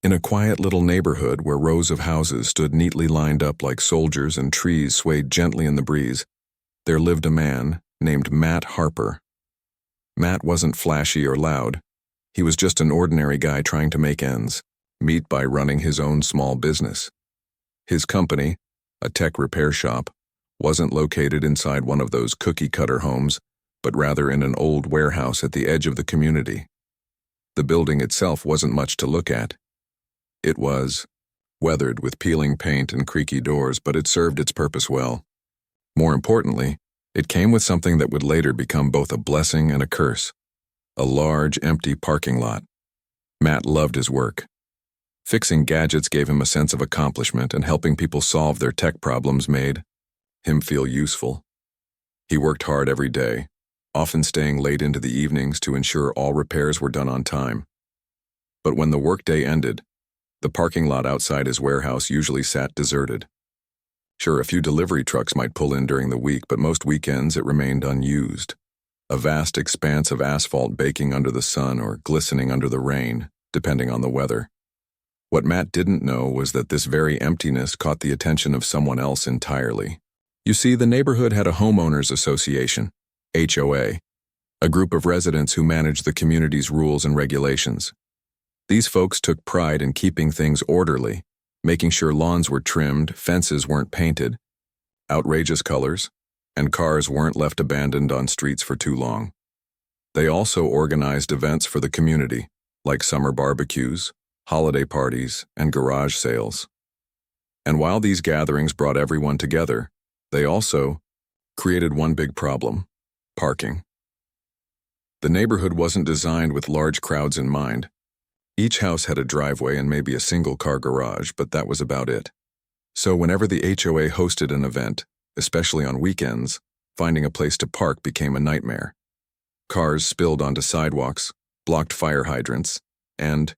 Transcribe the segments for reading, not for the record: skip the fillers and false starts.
In a quiet little neighborhood where rows of houses stood neatly lined up like soldiers and trees swayed gently in the breeze, there lived a man named Matt Harper. Matt wasn't flashy or loud. He was just an ordinary guy trying to make ends meet by running his own small business. His company, a tech repair shop, wasn't located inside one of those cookie-cutter homes, but rather in an old warehouse at the edge of the community. The building itself wasn't much to look at. It was weathered with peeling paint and creaky doors, but it served its purpose well. More importantly, it came with something that would later become both a blessing and a curse: a large, empty parking lot. Matt loved his work. Fixing gadgets gave him a sense of accomplishment, and helping people solve their tech problems made him feel useful. He worked hard every day, often staying late into the evenings to ensure all repairs were done on time. But when the workday ended, the parking lot outside his warehouse usually sat deserted. Sure, a few delivery trucks might pull in during the week, but most weekends it remained unused. A vast expanse of asphalt baking under the sun or glistening under the rain, depending on the weather. What Matt didn't know was that this very emptiness caught the attention of someone else entirely. You see, the neighborhood had a homeowners association, HOA, a group of residents who managed the community's rules and regulations. These folks took pride in keeping things orderly, making sure lawns were trimmed, fences weren't painted, outrageous colors, and cars weren't left abandoned on streets for too long. They also organized events for the community, like summer barbecues, holiday parties, and garage sales. And while these gatherings brought everyone together, they also created one big problem: parking. The neighborhood wasn't designed with large crowds in mind. Each house had a driveway and maybe a single-car garage, but that was about it. So whenever the HOA hosted an event, especially on weekends, finding a place to park became a nightmare. Cars spilled onto sidewalks, blocked fire hydrants, and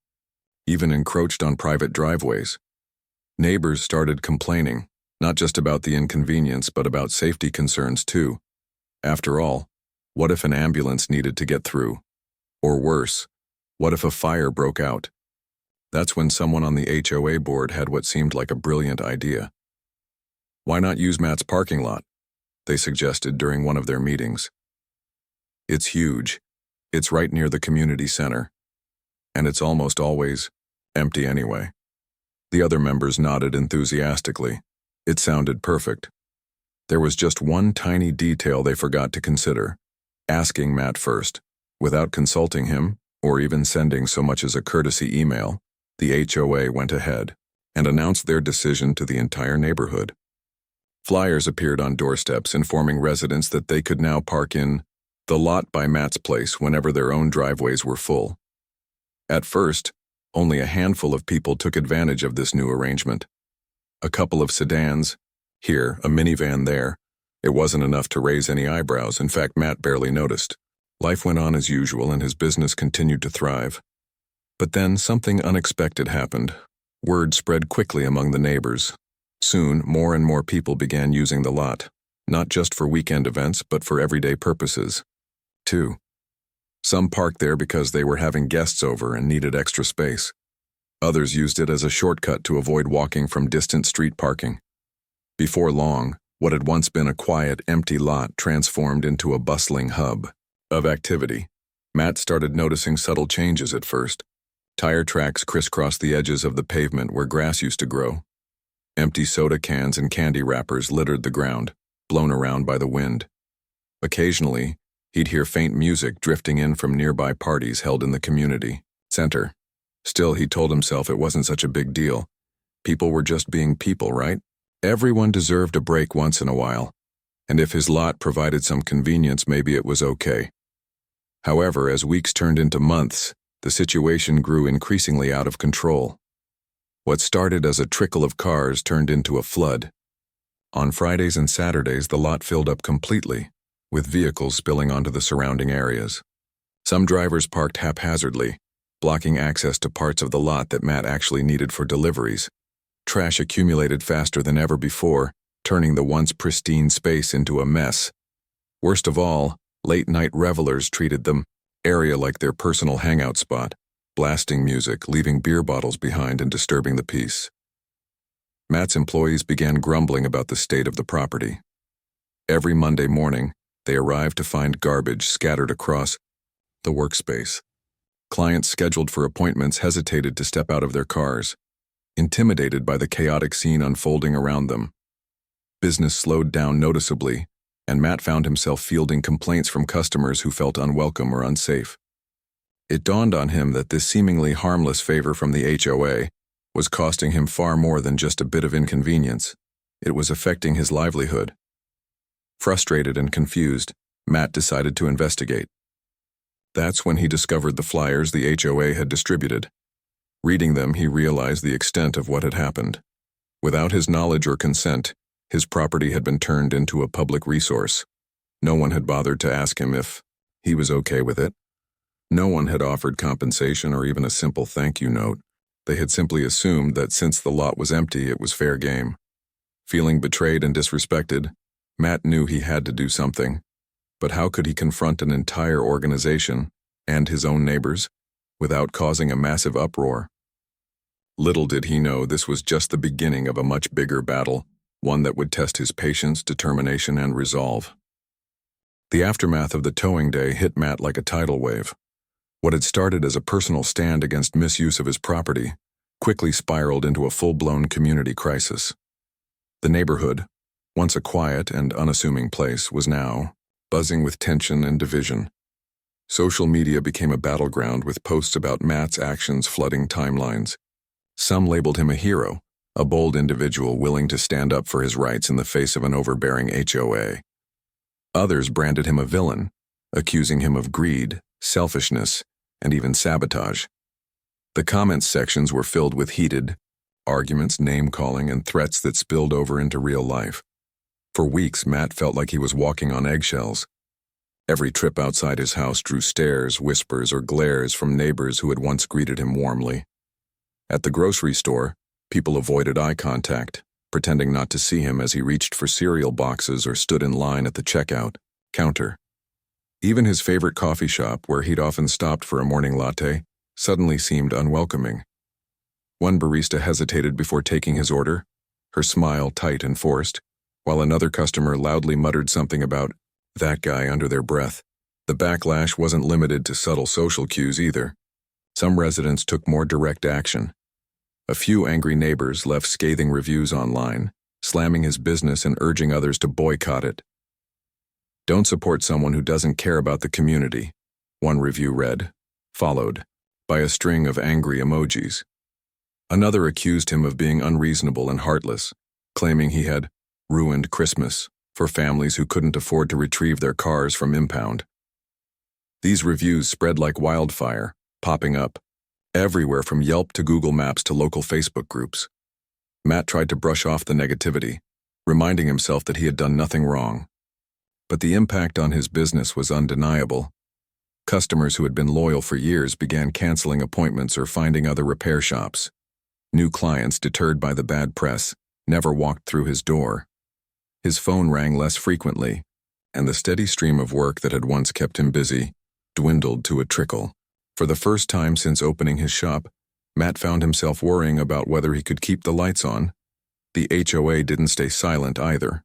even encroached on private driveways. Neighbors started complaining, not just about the inconvenience, but about safety concerns too. After all, what if an ambulance needed to get through? Or worse, what if a fire broke out? That's when someone on the HOA board had what seemed like a brilliant idea. Why not use Matt's parking lot? They suggested during one of their meetings. It's huge. It's right near the community center. And it's almost always empty anyway. The other members nodded enthusiastically. It sounded perfect. There was just one tiny detail they forgot to consider: asking Matt first. Without consulting him, or even sending so much as a courtesy email, the HOA went ahead and announced their decision to the entire neighborhood. Flyers appeared on doorsteps informing residents that they could now park in the lot by Matt's place whenever their own driveways were full. At first, only a handful of people took advantage of this new arrangement. A couple of sedans, here, a minivan there. It wasn't enough to raise any eyebrows. In fact, Matt barely noticed. Life went on as usual and his business continued to thrive. But then something unexpected happened. Word spread quickly among the neighbors. Soon, more and more people began using the lot, not just for weekend events, but for everyday purposes, too. Some parked there because they were having guests over and needed extra space. Others used it as a shortcut to avoid walking from distant street parking. Before long, what had once been a quiet, empty lot transformed into a bustling hub of activity. Matt started noticing subtle changes at first. Tire tracks crisscrossed the edges of the pavement where grass used to grow. Empty soda cans and candy wrappers littered the ground, blown around by the wind. Occasionally, he'd hear faint music drifting in from nearby parties held in the community center. Still, he told himself it wasn't such a big deal. People were just being people, right? Everyone deserved a break once in a while, and if his lot provided some convenience, maybe it was okay. However, as weeks turned into months, the situation grew increasingly out of control. What started as a trickle of cars turned into a flood. On Fridays and Saturdays, the lot filled up completely, with vehicles spilling onto the surrounding areas. Some drivers parked haphazardly, blocking access to parts of the lot that Matt actually needed for deliveries. Trash accumulated faster than ever before, turning the once pristine space into a mess. Worst of all, late-night revelers treated the area like their personal hangout spot, blasting music, leaving beer bottles behind and disturbing the peace. Matt's employees began grumbling about the state of the property. Every Monday morning, they arrived to find garbage scattered across the workspace. Clients scheduled for appointments hesitated to step out of their cars, intimidated by the chaotic scene unfolding around them. Business slowed down noticeably, and Matt found himself fielding complaints from customers who felt unwelcome or unsafe. It dawned on him that this seemingly harmless favor from the HOA was costing him far more than just a bit of inconvenience. It was affecting his livelihood. Frustrated and confused, Matt decided to investigate. That's when he discovered the flyers the HOA had distributed. Reading them, he realized the extent of what had happened. Without his knowledge or consent, his property had been turned into a public resource. No one had bothered to ask him if he was okay with it. No one had offered compensation or even a simple thank you note. They had simply assumed that since the lot was empty, it was fair game. Feeling betrayed and disrespected, Matt knew he had to do something. But how could he confront an entire organization, and his own neighbors, without causing a massive uproar? Little did he know this was just the beginning of a much bigger battle, one that would test his patience, determination, and resolve. The aftermath of the towing day hit Matt like a tidal wave. What had started as a personal stand against misuse of his property quickly spiraled into a full-blown community crisis. The neighborhood, once a quiet and unassuming place, was now buzzing with tension and division. Social media became a battleground with posts about Matt's actions flooding timelines. Some labeled him a hero, a bold individual willing to stand up for his rights in the face of an overbearing HOA. Others branded him a villain, accusing him of greed, selfishness, and even sabotage. The comments sections were filled with heated arguments, name-calling, and threats that spilled over into real life. For weeks, Matt felt like he was walking on eggshells. Every trip outside his house drew stares, whispers, or glares from neighbors who had once greeted him warmly. At the grocery store, people avoided eye contact, pretending not to see him as he reached for cereal boxes or stood in line at the checkout counter. Even his favorite coffee shop, where he'd often stopped for a morning latte, suddenly seemed unwelcoming. One barista hesitated before taking his order, her smile tight and forced, while another customer loudly muttered something about that guy under their breath. The backlash wasn't limited to subtle social cues either. Some residents took more direct action. A few angry neighbors left scathing reviews online, slamming his business and urging others to boycott it. "Don't support someone who doesn't care about the community," one review read, followed by a string of angry emojis. Another accused him of being unreasonable and heartless, claiming he had ruined Christmas for families who couldn't afford to retrieve their cars from impound. These reviews spread like wildfire, popping up everywhere from Yelp to Google Maps to local Facebook groups. Matt tried to brush off the negativity, reminding himself that he had done nothing wrong. But the impact on his business was undeniable. Customers who had been loyal for years began canceling appointments or finding other repair shops. New clients, deterred by the bad press, never walked through his door. His phone rang less frequently, and the steady stream of work that had once kept him busy dwindled to a trickle. For the first time since opening his shop, Matt found himself worrying about whether he could keep the lights on. The HOA didn't stay silent either.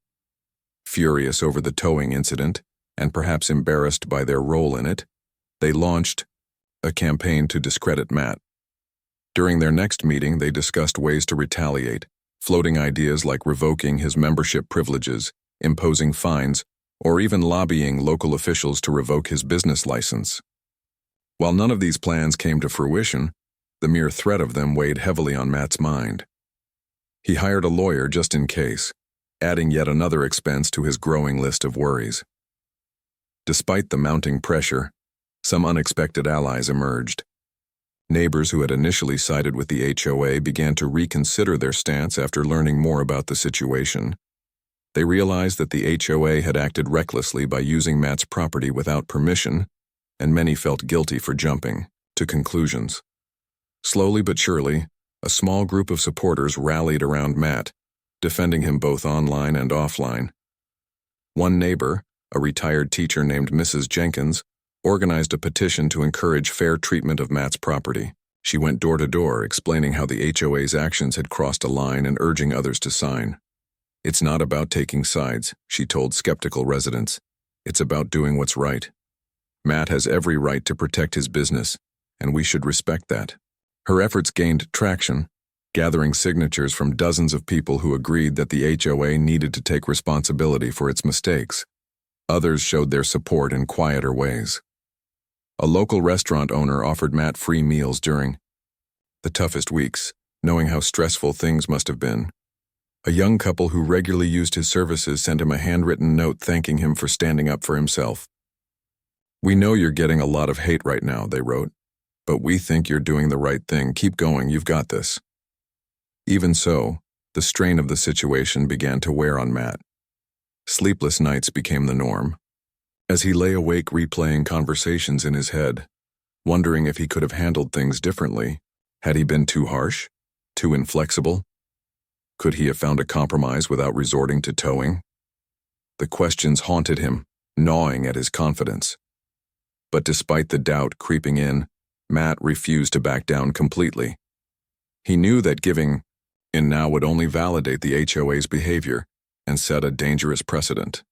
Furious over the towing incident, and perhaps embarrassed by their role in it, they launched a campaign to discredit Matt. During their next meeting, they discussed ways to retaliate, floating ideas like revoking his membership privileges, imposing fines, or even lobbying local officials to revoke his business license. While none of these plans came to fruition, the mere threat of them weighed heavily on Matt's mind. He hired a lawyer just in case, adding yet another expense to his growing list of worries. Despite the mounting pressure, some unexpected allies emerged. Neighbors who had initially sided with the HOA began to reconsider their stance after learning more about the situation. They realized that the HOA had acted recklessly by using Matt's property without permission, and many felt guilty for jumping to conclusions. Slowly but surely, a small group of supporters rallied around Matt, defending him both online and offline. One neighbor, a retired teacher named Mrs. Jenkins, organized a petition to encourage fair treatment of Matt's property. She went door to door, explaining how the HOA's actions had crossed a line and urging others to sign. "It's not about taking sides," she told skeptical residents. "It's about doing what's right. Matt has every right to protect his business, and we should respect that." Her efforts gained traction, gathering signatures from dozens of people who agreed that the HOA needed to take responsibility for its mistakes. Others showed their support in quieter ways. A local restaurant owner offered Matt free meals during the toughest weeks, knowing how stressful things must have been. A young couple who regularly used his services sent him a handwritten note thanking him for standing up for himself. "We know you're getting a lot of hate right now," they wrote, "but we think you're doing the right thing. Keep going, you've got this." Even so, the strain of the situation began to wear on Matt. Sleepless nights became the norm. As he lay awake replaying conversations in his head, wondering if he could have handled things differently, had he been too harsh? Too inflexible? Could he have found a compromise without resorting to towing? The questions haunted him, gnawing at his confidence. But despite the doubt creeping in, Matt refused to back down completely. He knew that giving in now would only validate the HOA's behavior and set a dangerous precedent.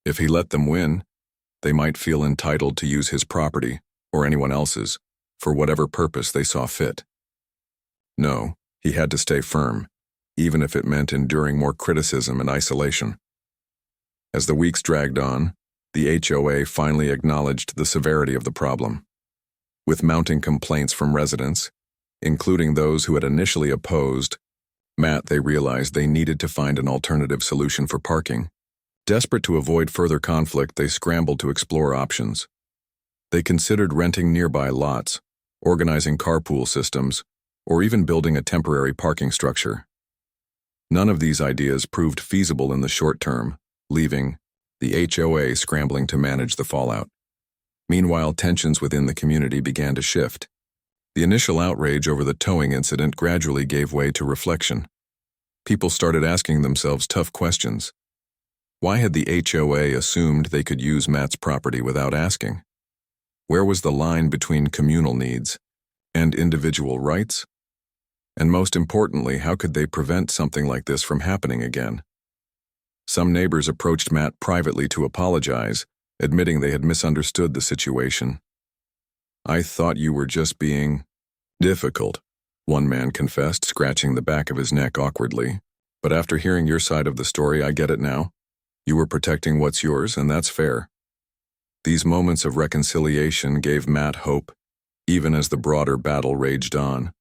If he let them win, they might feel entitled to use his property, or anyone else's, for whatever purpose they saw fit. No, he had to stay firm, even if it meant enduring more criticism and isolation. As the weeks dragged on, the HOA finally acknowledged the severity of the problem. With mounting complaints from residents, including those who had initially opposed Matt, they realized they needed to find an alternative solution for parking. Desperate to avoid further conflict, they scrambled to explore options. They considered renting nearby lots, organizing carpool systems, or even building a temporary parking structure. None of these ideas proved feasible in the short term, leaving the HOA scrambling to manage the fallout. Meanwhile, tensions within the community began to shift. The initial outrage over the towing incident gradually gave way to reflection. People started asking themselves tough questions. Why had the HOA assumed they could use Matt's property without asking? Where was the line between communal needs and individual rights? And most importantly, how could they prevent something like this from happening again? Some neighbors approached Matt privately to apologize, admitting they had misunderstood the situation. "I thought you were just being difficult," one man confessed, scratching the back of his neck awkwardly. "But after hearing your side of the story, I get it now. You were protecting what's yours, and that's fair." These moments of reconciliation gave Matt hope, even as the broader battle raged on.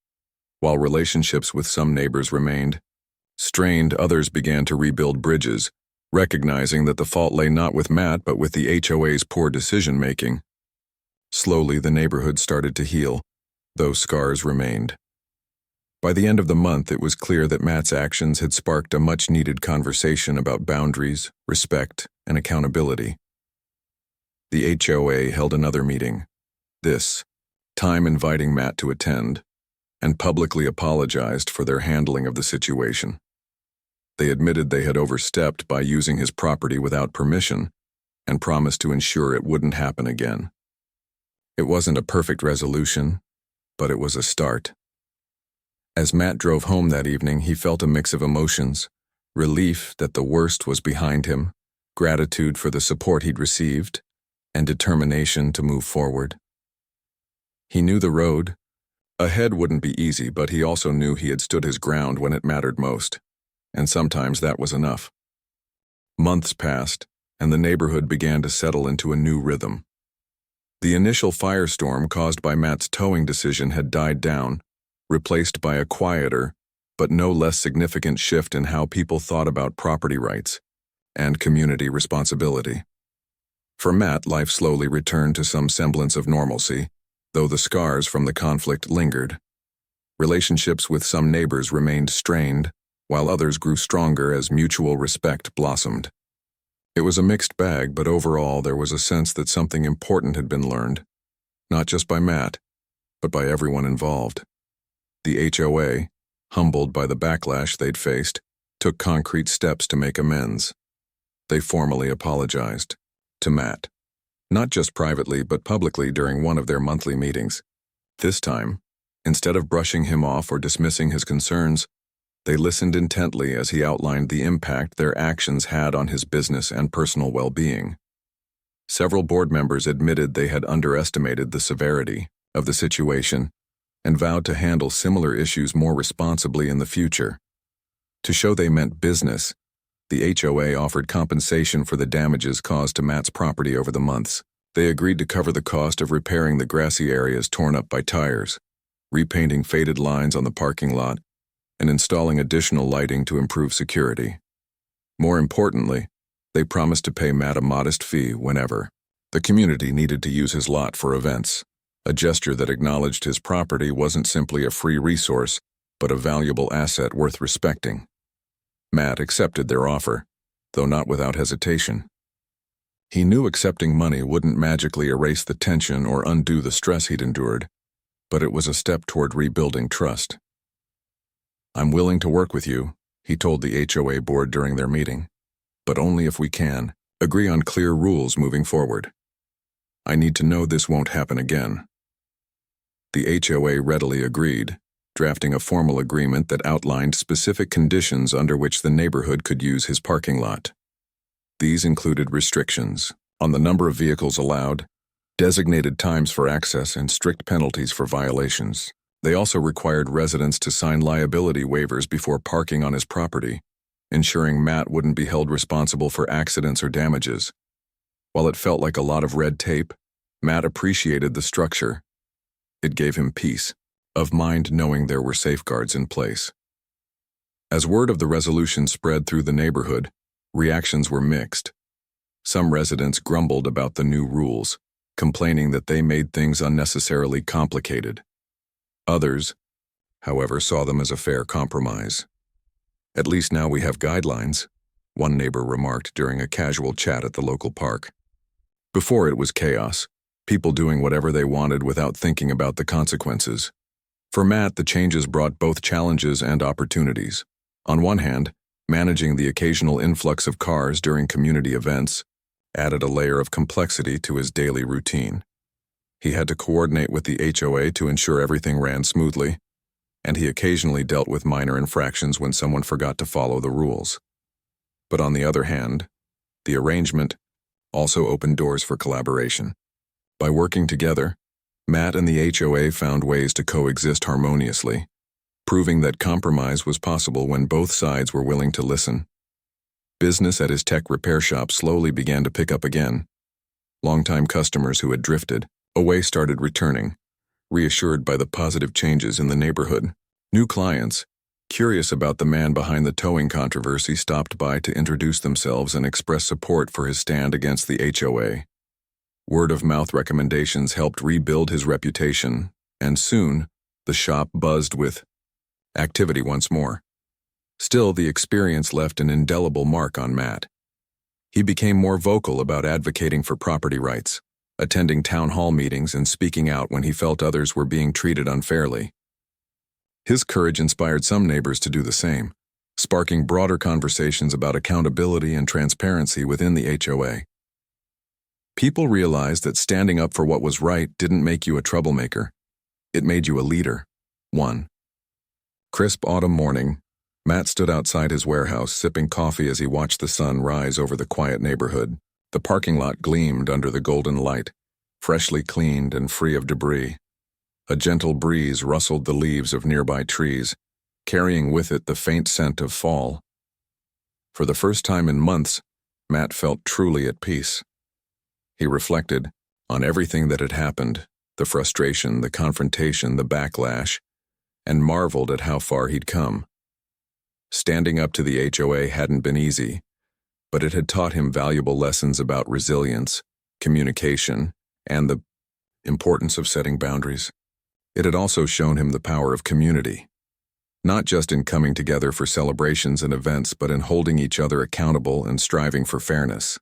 While relationships with some neighbors remained strained, others began to rebuild bridges, recognizing that the fault lay not with Matt but with the HOA's poor decision-making. Slowly, the neighborhood started to heal, though scars remained. By the end of the month, it was clear that Matt's actions had sparked a much-needed conversation about boundaries, respect, and accountability. The HOA held another meeting, this time inviting Matt to attend, and publicly apologized for their handling of the situation. They admitted they had overstepped by using his property without permission and promised to ensure it wouldn't happen again. It wasn't a perfect resolution, but it was a start. As Matt drove home that evening, he felt a mix of emotions: relief that the worst was behind him, gratitude for the support he'd received, and determination to move forward. He knew the road ahead wouldn't be easy, but he also knew he had stood his ground when it mattered most, and sometimes that was enough. Months passed, and the neighborhood began to settle into a new rhythm. The initial firestorm caused by Matt's towing decision had died down, replaced by a quieter, but no less significant shift in how people thought about property rights and community responsibility. For Matt, life slowly returned to some semblance of normalcy, though the scars from the conflict lingered. Relationships with some neighbors remained strained, while others grew stronger as mutual respect blossomed. It was a mixed bag, but overall there was a sense that something important had been learned, not just by Matt, but by everyone involved. The HOA, humbled by the backlash they'd faced, took concrete steps to make amends. They formally apologized to Matt, not just privately but publicly during one of their monthly meetings. This time, Instead of brushing him off or dismissing his concerns, they listened intently as he outlined the impact their actions had on his business and personal well-being. Several board members admitted they had underestimated the severity of the situation and vowed to handle similar issues more responsibly in the future. To show they meant business, the HOA offered compensation for the damages caused to Matt's property over the months. They agreed to cover the cost of repairing the grassy areas torn up by tires, repainting faded lines on the parking lot, and installing additional lighting to improve security. More importantly, they promised to pay Matt a modest fee whenever the community needed to use his lot for events, a gesture that acknowledged his property wasn't simply a free resource, but a valuable asset worth respecting. Matt accepted their offer, though not without hesitation. He knew accepting money wouldn't magically erase the tension or undo the stress he'd endured, but it was a step toward rebuilding trust. "I'm willing to work with you," he told the HOA board during their meeting, "but only if we can agree on clear rules moving forward. I need to know this won't happen again." The HOA readily agreed, drafting a formal agreement that outlined specific conditions under which the neighborhood could use his parking lot. These included restrictions on the number of vehicles allowed, designated times for access, and strict penalties for violations. They also required residents to sign liability waivers before parking on his property, ensuring Matt wouldn't be held responsible for accidents or damages. While it felt like a lot of red tape, Matt appreciated the structure. It gave him peace of mind knowing there were safeguards in place. As word of the resolution spread through the neighborhood, reactions were mixed. Some residents grumbled about the new rules, complaining that they made things unnecessarily complicated. Others, however, saw them as a fair compromise. "At least now we have guidelines," one neighbor remarked during a casual chat at the local park. Before, it was chaos, people doing whatever they wanted without thinking about the consequences. For Matt, the changes brought both challenges and opportunities. On one hand, managing the occasional influx of cars during community events added a layer of complexity to his daily routine. He had to coordinate with the HOA to ensure everything ran smoothly, and he occasionally dealt with minor infractions when someone forgot to follow the rules. But on the other hand, the arrangement also opened doors for collaboration. By working together, Matt and the HOA found ways to coexist harmoniously, proving that compromise was possible when both sides were willing to listen. Business at his tech repair shop slowly began to pick up again. Longtime customers who had drifted away started returning, reassured by the positive changes in the neighborhood. New clients, curious about the man behind the towing controversy, stopped by to introduce themselves and express support for his stand against the HOA. Word-of-mouth recommendations helped rebuild his reputation, and soon, the shop buzzed with activity once more. Still, the experience left an indelible mark on Matt. He became more vocal about advocating for property rights, attending town hall meetings and speaking out when he felt others were being treated unfairly. His courage inspired some neighbors to do the same, sparking broader conversations about accountability and transparency within the HOA. People realized that standing up for what was right didn't make you a troublemaker. It made you a leader. 1. Crisp autumn morning, Matt stood outside his warehouse sipping coffee as he watched the sun rise over the quiet neighborhood. The parking lot gleamed under the golden light, freshly cleaned and free of debris. A gentle breeze rustled the leaves of nearby trees, carrying with it the faint scent of fall. For the first time in months, Matt felt truly at peace. He reflected on everything that had happened, the frustration, the confrontation, the backlash, and marveled at how far he'd come. Standing up to the HOA hadn't been easy, but it had taught him valuable lessons about resilience, communication, and the importance of setting boundaries. It had also shown him the power of community, not just in coming together for celebrations and events, but in holding each other accountable and striving for fairness.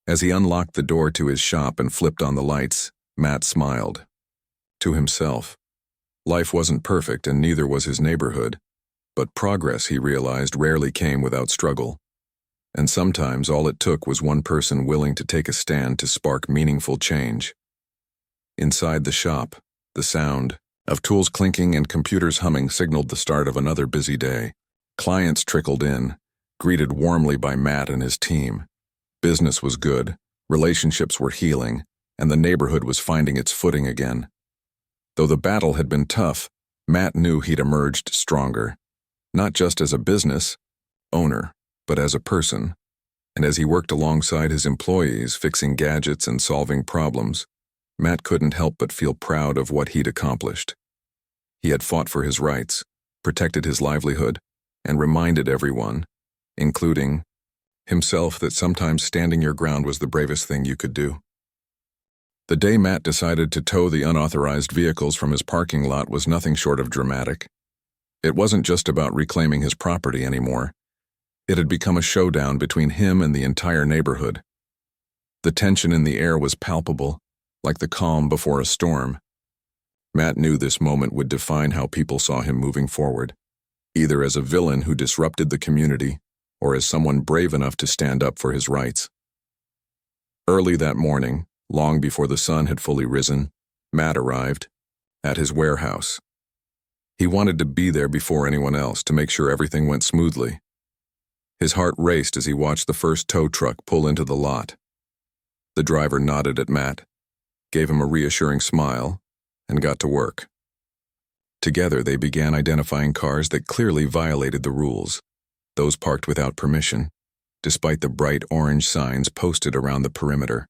As he unlocked the door to his shop and flipped on the lights, Matt smiled. To himself. Life wasn't perfect, and neither was his neighborhood, but progress, he realized, rarely came without struggle. And sometimes all it took was one person willing to take a stand to spark meaningful change. Inside the shop, the sound of tools clinking and computers humming signaled the start of another busy day. Clients trickled in, greeted warmly by Matt and his team. Business was good, relationships were healing, and the neighborhood was finding its footing again. Though the battle had been tough, Matt knew he'd emerged stronger, not just as a business owner, but as a person. And as he worked alongside his employees, fixing gadgets and solving problems, Matt couldn't help but feel proud of what he'd accomplished. He had fought for his rights, protected his livelihood, and reminded everyone, including himself, that sometimes standing your ground was the bravest thing you could do. The day Matt decided to tow the unauthorized vehicles from his parking lot was nothing short of dramatic. It wasn't just about reclaiming his property anymore. It had become a showdown between him and the entire neighborhood. The tension in the air was palpable, like the calm before a storm. Matt knew this moment would define how people saw him moving forward, either as a villain who disrupted the community or as someone brave enough to stand up for his rights. Early that morning, long before the sun had fully risen, Matt arrived at his warehouse. He wanted to be there before anyone else to make sure everything went smoothly. His heart raced as he watched the first tow truck pull into the lot. The driver nodded at Matt, gave him a reassuring smile, and got to work. Together, they began identifying cars that clearly violated the rules, those parked without permission, despite the bright orange signs posted around the perimeter.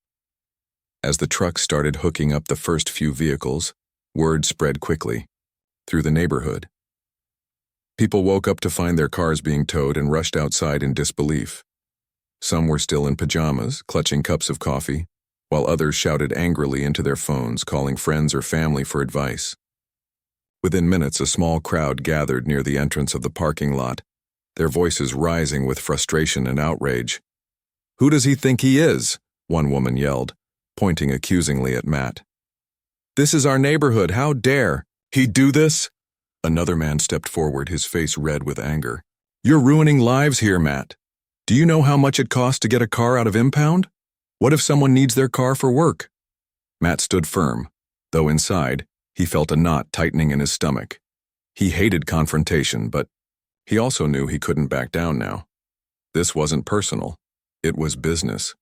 As the truck started hooking up the first few vehicles, word spread quickly through the neighborhood. People woke up to find their cars being towed and rushed outside in disbelief. Some were still in pajamas, clutching cups of coffee, while others shouted angrily into their phones, calling friends or family for advice. Within minutes, a small crowd gathered near the entrance of the parking lot, their voices rising with frustration and outrage. "Who does he think he is?" one woman yelled, pointing accusingly at Matt. "This is our neighborhood, how dare he do this?" Another man stepped forward, his face red with anger. "You're ruining lives here, Matt. Do you know how much it costs to get a car out of impound? What if someone needs their car for work?" Matt stood firm, though inside, he felt a knot tightening in his stomach. He hated confrontation, but he also knew he couldn't back down now. This wasn't personal. It was business.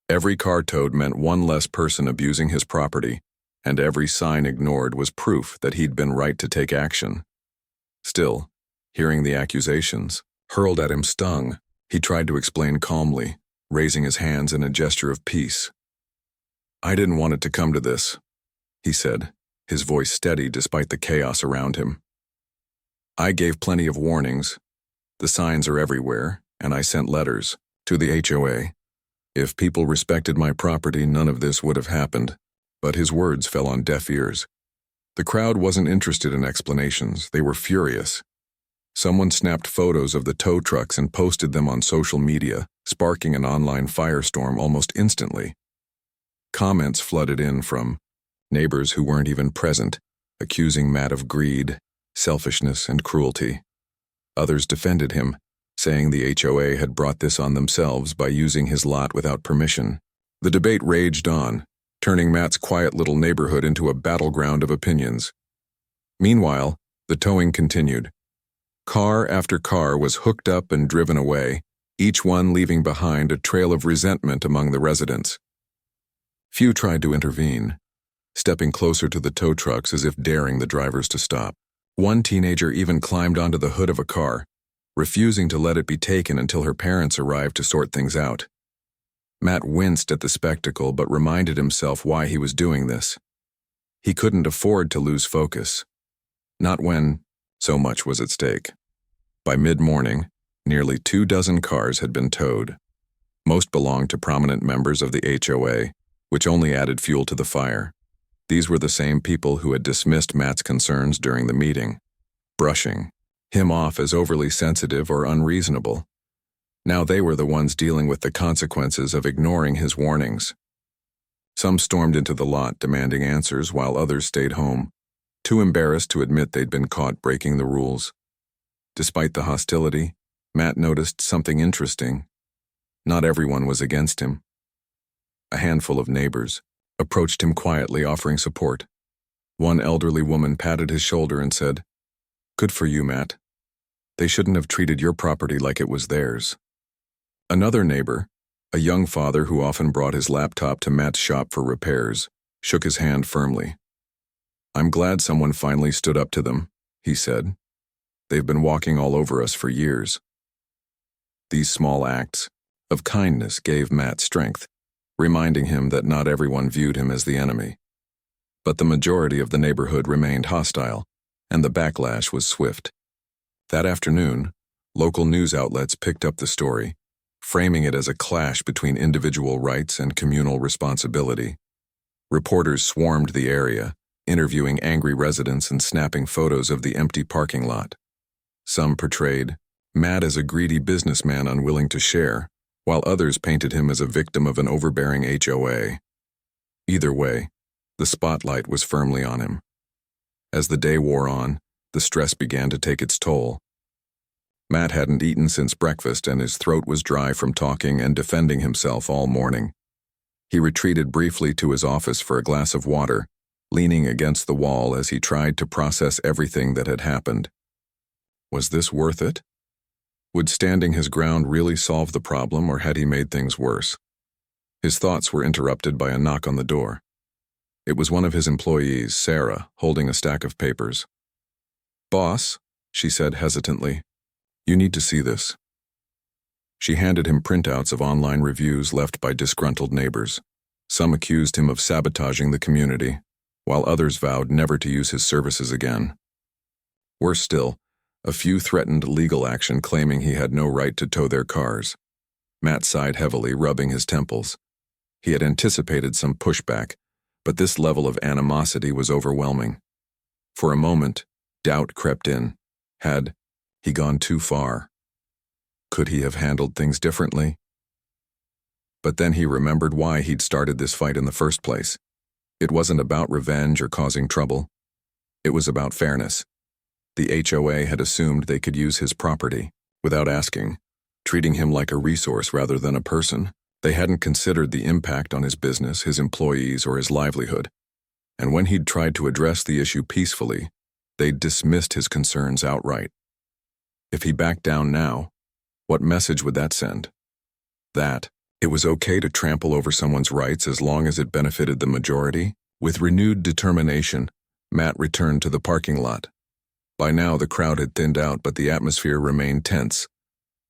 Every car towed meant one less person abusing his property, and every sign ignored was proof that he'd been right to take action. Still, hearing the accusations hurled at him stung. He tried to explain calmly, raising his hands in a gesture of peace. "I didn't want it to come to this," he said, his voice steady despite the chaos around him. "I gave plenty of warnings. The signs are everywhere, and I sent letters to the HOA. If people respected my property, none of this would have happened." But his words fell on deaf ears. The crowd wasn't interested in explanations. They were furious. Someone snapped photos of the tow trucks and posted them on social media, sparking an online firestorm almost instantly. Comments flooded in from neighbors who weren't even present, accusing Matt of greed, selfishness, and cruelty. Others defended him, saying the HOA had brought this on themselves by using his lot without permission. The debate raged on, turning Matt's quiet little neighborhood into a battleground of opinions. Meanwhile, the towing continued. Car after car was hooked up and driven away, each one leaving behind a trail of resentment among the residents. Few tried to intervene, stepping closer to the tow trucks as if daring the drivers to stop. One teenager even climbed onto the hood of a car, refusing to let it be taken until her parents arrived to sort things out. Matt winced at the spectacle but reminded himself why he was doing this. He couldn't afford to lose focus, not when so much was at stake. By mid-morning, nearly 24 cars had been towed. Most belonged to prominent members of the HOA, which only added fuel to the fire. These were the same people who had dismissed Matt's concerns during the meeting, brushing him off as overly sensitive or unreasonable. Now they were the ones dealing with the consequences of ignoring his warnings. Some stormed into the lot demanding answers while others stayed home, too embarrassed to admit they'd been caught breaking the rules. Despite the hostility, Matt noticed something interesting. Not everyone was against him. A handful of neighbors approached him quietly, offering support. One elderly woman patted his shoulder and said, "Good for you, Matt. They shouldn't have treated your property like it was theirs." Another neighbor, a young father who often brought his laptop to Matt's shop for repairs, shook his hand firmly. "I'm glad someone finally stood up to them," he said. "They've been walking all over us for years." These small acts of kindness gave Matt strength, reminding him that not everyone viewed him as the enemy. But the majority of the neighborhood remained hostile, and the backlash was swift. That afternoon, local news outlets picked up the story, framing it as a clash between individual rights and communal responsibility. Reporters swarmed the area, interviewing angry residents and snapping photos of the empty parking lot. Some portrayed Matt as a greedy businessman unwilling to share, while others painted him as a victim of an overbearing HOA. Either way, the spotlight was firmly on him. As the day wore on, the stress began to take its toll. Matt hadn't eaten since breakfast, and his throat was dry from talking and defending himself all morning. He retreated briefly to his office for a glass of water, leaning against the wall as he tried to process everything that had happened. Was this worth it? Would standing his ground really solve the problem, or had he made things worse? His thoughts were interrupted by a knock on the door. It was one of his employees, Sarah, holding a stack of papers. "Boss," she said hesitantly, "you need to see this." She handed him printouts of online reviews left by disgruntled neighbors. Some accused him of sabotaging the community, while others vowed never to use his services again. Worse still, a few threatened legal action, claiming he had no right to tow their cars. Matt sighed heavily, rubbing his temples. He had anticipated some pushback, but this level of animosity was overwhelming. For a moment, doubt crept in. Had he gone too far? Could he have handled things differently? But then he remembered why he'd started this fight in the first place. It wasn't about revenge or causing trouble. It was about fairness. The HOA had assumed they could use his property without asking, treating him like a resource rather than a person. They hadn't considered the impact on his business, his employees, or his livelihood. And when he'd tried to address the issue peacefully, they'd dismissed his concerns outright. If he backed down now, what message would that send? That it was okay to trample over someone's rights as long as it benefited the majority? With renewed determination, Matt returned to the parking lot. By now the crowd had thinned out, but the atmosphere remained tense.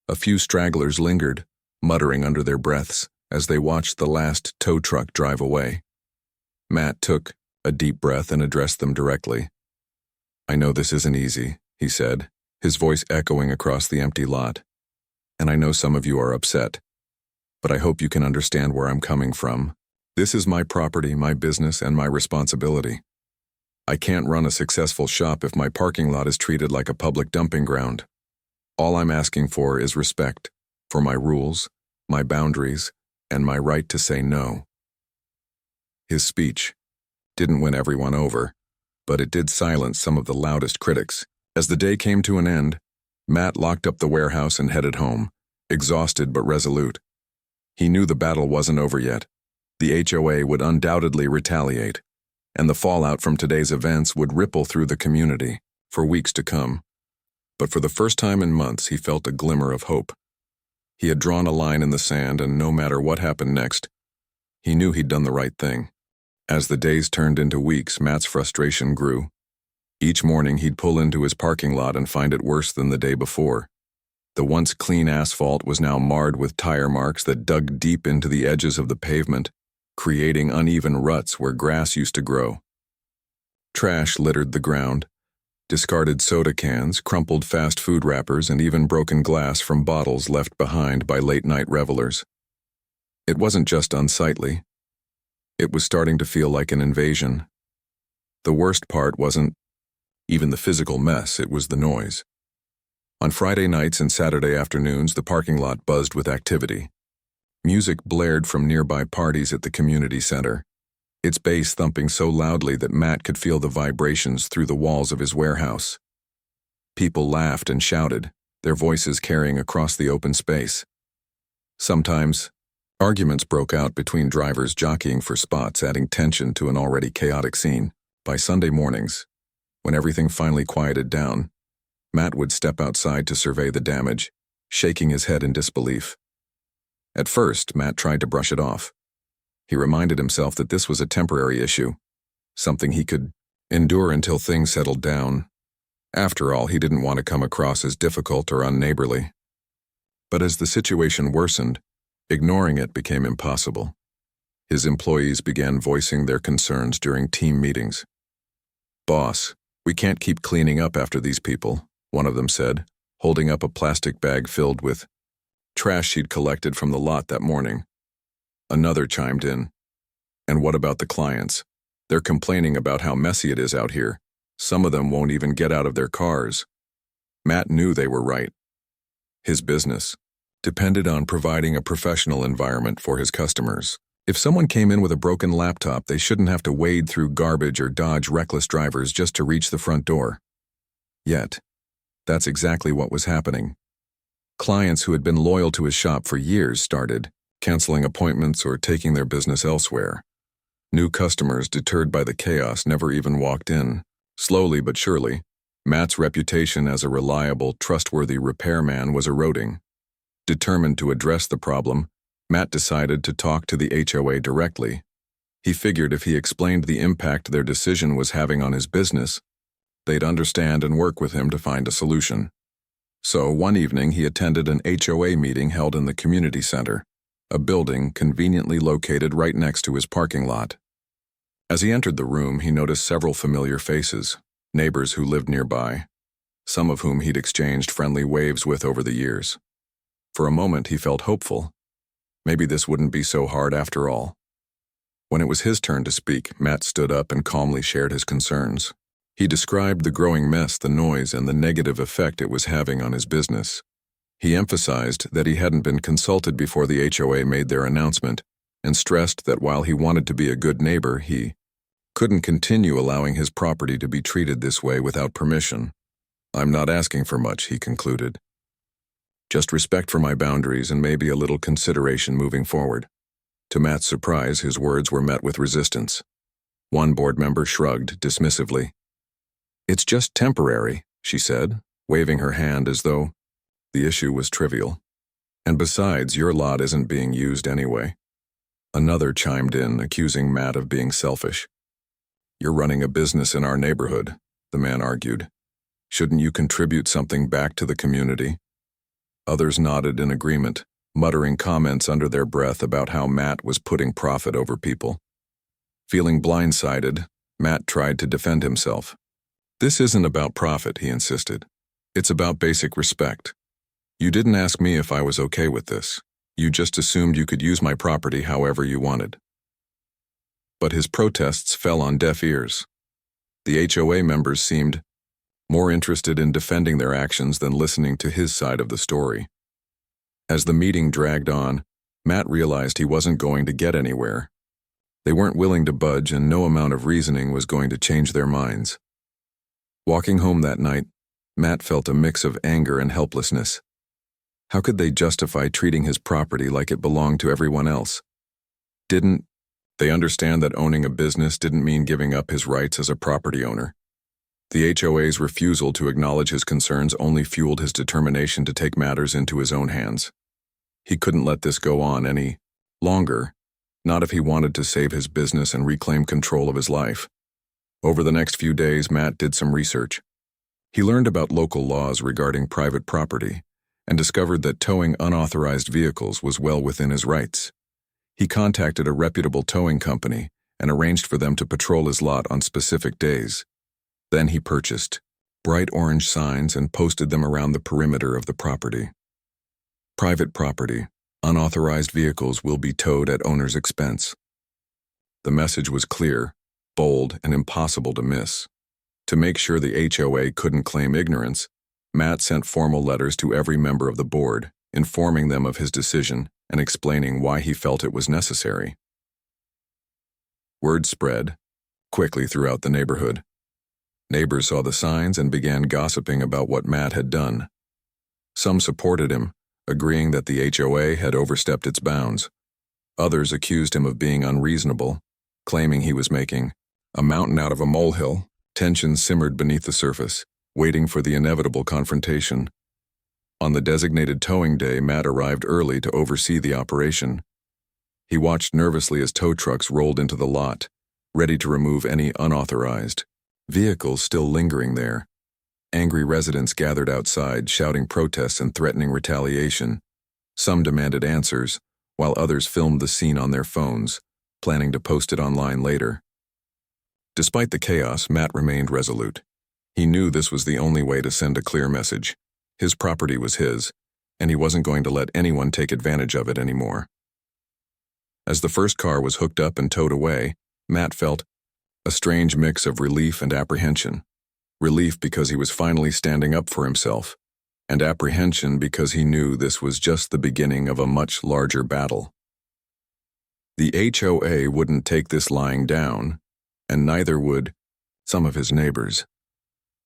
A few stragglers lingered, muttering under their breaths as they watched the last tow truck drive away. Matt took a deep breath and addressed them directly. "I know this isn't easy," he said, his voice echoing across the empty lot. "And I know some of you are upset, but I hope you can understand where I'm coming from. This is my property, my business, and my responsibility. I can't run a successful shop if my parking lot is treated like a public dumping ground. All I'm asking for is respect for my rules, my boundaries, and my right to say no." His speech didn't win everyone over, but it did silence some of the loudest critics. As the day came to an end, Matt locked up the warehouse and headed home, exhausted but resolute. He knew the battle wasn't over yet. The HOA would undoubtedly retaliate, and the fallout from today's events would ripple through the community for weeks to come. But for the first time in months, he felt a glimmer of hope. He had drawn a line in the sand, and no matter what happened next, he knew he'd done the right thing. As the days turned into weeks, Matt's frustration grew. Each morning he'd pull into his parking lot and find it worse than the day before. The once clean asphalt was now marred with tire marks that dug deep into the edges of the pavement, creating uneven ruts where grass used to grow. Trash littered the ground. Discarded soda cans, crumpled fast food wrappers, and even broken glass from bottles left behind by late-night revelers. It wasn't just unsightly. It was starting to feel like an invasion. The worst part wasn't even the physical mess, it was the noise. On Friday nights and Saturday afternoons, the parking lot buzzed with activity. Music blared from nearby parties at the community center, its bass thumping so loudly that Matt could feel the vibrations through the walls of his warehouse. People laughed and shouted, their voices carrying across the open space. Sometimes, arguments broke out between drivers jockeying for spots, adding tension to an already chaotic scene. By Sunday mornings, when everything finally quieted down, Matt would step outside to survey the damage, shaking his head in disbelief. At first, Matt tried to brush it off. He reminded himself that this was a temporary issue, something he could endure until things settled down. After all, he didn't want to come across as difficult or unneighborly. But as the situation worsened, ignoring it became impossible. His employees began voicing their concerns during team meetings. "Boss, we can't keep cleaning up after these people," one of them said, holding up a plastic bag filled with trash she'd collected from the lot that morning. Another chimed in. "And what about the clients? They're complaining about how messy it is out here. Some of them won't even get out of their cars." Matt knew they were right. His business depended on providing a professional environment for his customers. If someone came in with a broken laptop, they shouldn't have to wade through garbage or dodge reckless drivers just to reach the front door. Yet, that's exactly what was happening. Clients who had been loyal to his shop for years started canceling appointments or taking their business elsewhere. New customers, deterred by the chaos, never even walked in. Slowly but surely, Matt's reputation as a reliable, trustworthy repairman was eroding. Determined to address the problem, Matt decided to talk to the HOA directly. He figured if he explained the impact their decision was having on his business, they'd understand and work with him to find a solution. So one evening he attended an HOA meeting held in the community center, a building conveniently located right next to his parking lot. As he entered the room, he noticed several familiar faces, neighbors who lived nearby, some of whom he'd exchanged friendly waves with over the years. For a moment he felt hopeful. Maybe this wouldn't be so hard after all. When it was his turn to speak, Matt stood up and calmly shared his concerns. He described the growing mess, the noise, and the negative effect it was having on his business. He emphasized that he hadn't been consulted before the HOA made their announcement, and stressed that while he wanted to be a good neighbor, he couldn't continue allowing his property to be treated this way without permission. "I'm not asking for much," he concluded. "Just respect for my boundaries and maybe a little consideration moving forward." To Matt's surprise, his words were met with resistance. One board member shrugged dismissively. "It's just temporary," she said, waving her hand as though the issue was trivial. "And besides, your lot isn't being used anyway." Another chimed in, accusing Matt of being selfish. "You're running a business in our neighborhood," the man argued. "Shouldn't you contribute something back to the community?" Others nodded in agreement, muttering comments under their breath about how Matt was putting profit over people. Feeling blindsided, Matt tried to defend himself. "This isn't about profit," he insisted. "It's about basic respect. You didn't ask me if I was okay with this. You just assumed you could use my property however you wanted." But his protests fell on deaf ears. The HOA members seemed more interested in defending their actions than listening to his side of the story. As the meeting dragged on, Matt realized he wasn't going to get anywhere. They weren't willing to budge, and no amount of reasoning was going to change their minds. Walking home that night, Matt felt a mix of anger and helplessness. How could they justify treating his property like it belonged to everyone else? Didn't they understand that owning a business didn't mean giving up his rights as a property owner? The HOA's refusal to acknowledge his concerns only fueled his determination to take matters into his own hands. He couldn't let this go on any longer, not if he wanted to save his business and reclaim control of his life. Over the next few days, Matt did some research. He learned about local laws regarding private property and discovered that towing unauthorized vehicles was well within his rights. He contacted a reputable towing company and arranged for them to patrol his lot on specific days. Then he purchased bright orange signs and posted them around the perimeter of the property. "Private property. Unauthorized vehicles will be towed at owner's expense." The message was clear, bold, and impossible to miss. To make sure the HOA couldn't claim ignorance, Matt sent formal letters to every member of the board, informing them of his decision and explaining why he felt it was necessary. Word spread quickly throughout the neighborhood. Neighbors saw the signs and began gossiping about what Matt had done. Some supported him, agreeing that the HOA had overstepped its bounds. Others accused him of being unreasonable, claiming he was making A mountain out of a molehill, tension simmered beneath the surface, waiting for the inevitable confrontation. On the designated towing day, Matt arrived early to oversee the operation. He watched nervously as tow trucks rolled into the lot, ready to remove any unauthorized vehicles still lingering there. Angry residents gathered outside, shouting protests and threatening retaliation. Some demanded answers, while others filmed the scene on their phones, planning to post it online later. Despite the chaos, Matt remained resolute. He knew this was the only way to send a clear message. His property was his, and he wasn't going to let anyone take advantage of it anymore. As the first car was hooked up and towed away, Matt felt a strange mix of relief and apprehension. Relief because he was finally standing up for himself, and apprehension because he knew this was just the beginning of a much larger battle. The HOA wouldn't take this lying down, and neither would some of his neighbors.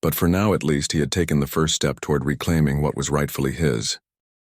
But for now, at least, he had taken the first step toward reclaiming what was rightfully his.